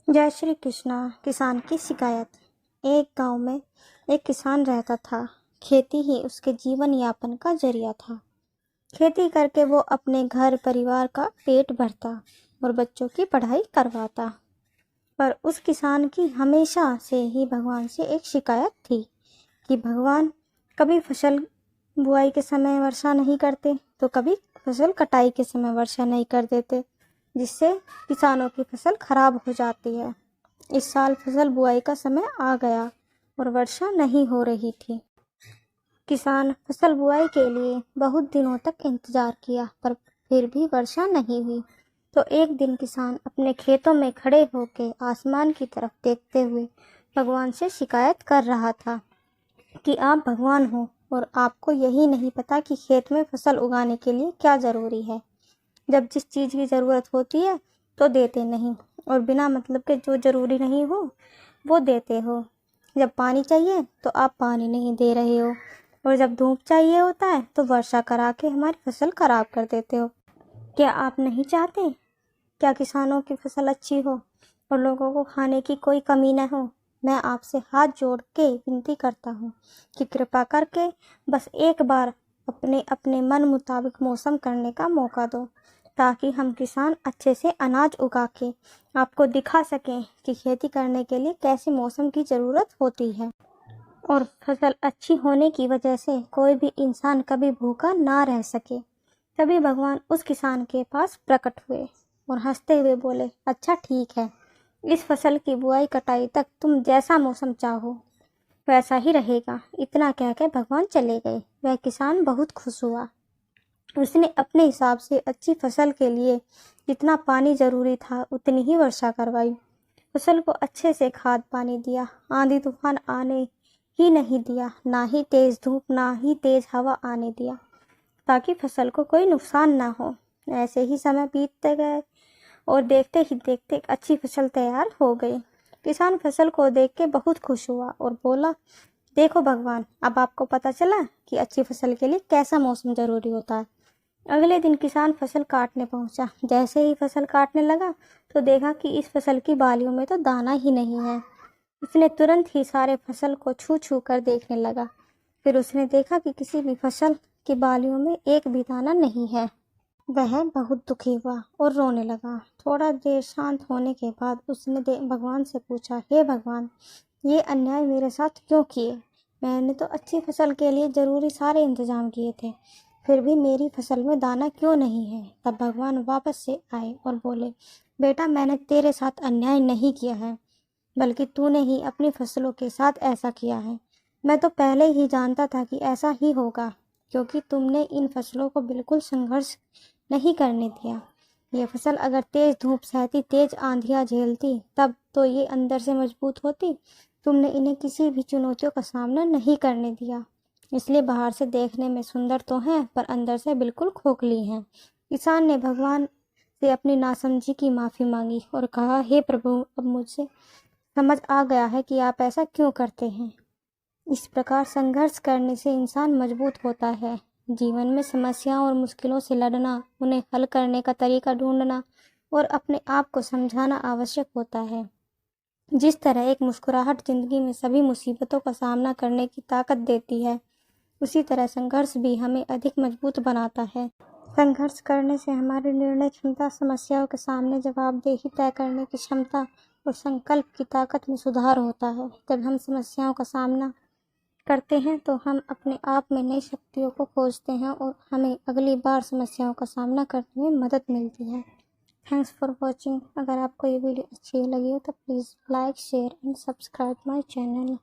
जय श्री कृष्णा। किसान की शिकायत। एक गांव में एक किसान रहता था। खेती ही उसके जीवन यापन का जरिया था। खेती करके वो अपने घर परिवार का पेट भरता और बच्चों की पढ़ाई करवाता। पर उस किसान की हमेशा से ही भगवान से एक शिकायत थी कि भगवान, कभी फसल बुआई के समय वर्षा नहीं करते तो कभी फसल कटाई के समय वर्षा नहीं कर देते, जिससे किसानों की फसल खराब हो जाती है। इस साल फसल बुआई का समय आ गया और वर्षा नहीं हो रही थी। किसान फसल बुआई के लिए बहुत दिनों तक इंतजार किया, पर फिर भी वर्षा नहीं हुई। तो एक दिन किसान अपने खेतों में खड़े होकर आसमान की तरफ देखते हुए भगवान से शिकायत कर रहा था कि आप भगवान हो और आपको यही नहीं पता कि खेत में फसल उगाने के लिए क्या ज़रूरी है। जब जिस चीज़ की ज़रूरत होती है तो देते नहीं, और बिना मतलब के जो ज़रूरी नहीं हो वो देते हो। जब पानी चाहिए तो आप पानी नहीं दे रहे हो, और जब धूप चाहिए होता है तो वर्षा करा के हमारी फसल खराब कर देते हो। क्या आप नहीं चाहते क्या किसानों की फसल अच्छी हो और लोगों को खाने की कोई कमी न हो? मैं आपसे हाथ जोड़ के विनती करता हूँ कि कृपा करके बस एक बार अपने अपने मन मुताबिक मौसम करने का मौका दो, ताकि हम किसान अच्छे से अनाज उगा के आपको दिखा सकें कि खेती करने के लिए कैसे मौसम की ज़रूरत होती है, और फसल अच्छी होने की वजह से कोई भी इंसान कभी भूखा ना रह सके। तभी भगवान उस किसान के पास प्रकट हुए और हंसते हुए बोले, अच्छा ठीक है, इस फसल की बुआई कटाई तक तुम जैसा मौसम चाहो वैसा ही रहेगा। इतना कहकर भगवान चले गए। वह किसान बहुत खुश हुआ। उसने अपने हिसाब से अच्छी फसल के लिए जितना पानी जरूरी था उतनी ही वर्षा करवाई। फसल को अच्छे से खाद पानी दिया। आंधी तूफान आने ही नहीं दिया, ना ही तेज धूप ना ही तेज हवा आने दिया, ताकि फसल को कोई नुकसान ना हो। ऐसे ही समय बीतते गए और देखते ही देखते एक अच्छी फसल तैयार हो गई। किसान फसल को देख के बहुत खुश हुआ और बोला, देखो भगवान, अब आपको पता चला कि अच्छी फसल के लिए कैसा मौसम जरूरी होता है। अगले दिन किसान फसल काटने पहुंचा। जैसे ही फसल काटने लगा तो देखा कि इस फसल की बालियों में तो दाना ही नहीं है। उसने तुरंत ही सारे फसल को छू छू कर देखने लगा। फिर उसने देखा कि किसी भी फसल की बालियों में एक भी दाना नहीं है। वह बहुत दुखी हुआ और रोने लगा। थोड़ा देर शांत होने के बाद उसने भगवान से पूछा, हे भगवान, ये अन्याय मेरे साथ क्यों किए? मैंने तो अच्छी फसल के लिए ज़रूरी सारे इंतजाम किए थे, फिर भी मेरी फसल में दाना क्यों नहीं है? तब भगवान वापस से आए और बोले, बेटा, मैंने तेरे साथ अन्याय नहीं किया है, बल्कि तूने ही अपनी फसलों के साथ ऐसा किया है। मैं तो पहले ही जानता था कि ऐसा ही होगा, क्योंकि तुमने इन फसलों को बिल्कुल संघर्ष नहीं करने दिया। ये फसल अगर तेज धूप सहती, तेज आंधियाँ झेलती, तब तो ये अंदर से मजबूत होती। तुमने इन्हें किसी भी चुनौतियों का सामना नहीं करने दिया, इसलिए बाहर से देखने में सुंदर तो हैं, पर अंदर से बिल्कुल खोखली हैं। किसान ने भगवान से अपनी नासमझी की माफ़ी मांगी और कहा, हे प्रभु, अब मुझे समझ आ गया है कि आप ऐसा क्यों करते हैं। इस प्रकार संघर्ष करने से इंसान मजबूत होता है। जीवन में समस्याओं और मुश्किलों से लड़ना, उन्हें हल करने का तरीका ढूंढना और अपने आप को समझाना आवश्यक होता है। जिस तरह एक मुस्कुराहट जिंदगी में सभी मुसीबतों का सामना करने की ताकत देती है, उसी तरह संघर्ष भी हमें अधिक मजबूत बनाता है। संघर्ष करने से हमारी निर्णय क्षमता, समस्याओं के सामने जवाबदेही तय करने की क्षमता और संकल्प की ताकत में सुधार होता है। जब हम समस्याओं का सामना करते हैं तो हम अपने आप में नई शक्तियों को खोजते हैं और हमें अगली बार समस्याओं का सामना करने में मदद मिलती है। Thanks for watching. अगर आपको ये वीडियो अच्छी लगी हो तो please like, share and subscribe my channel.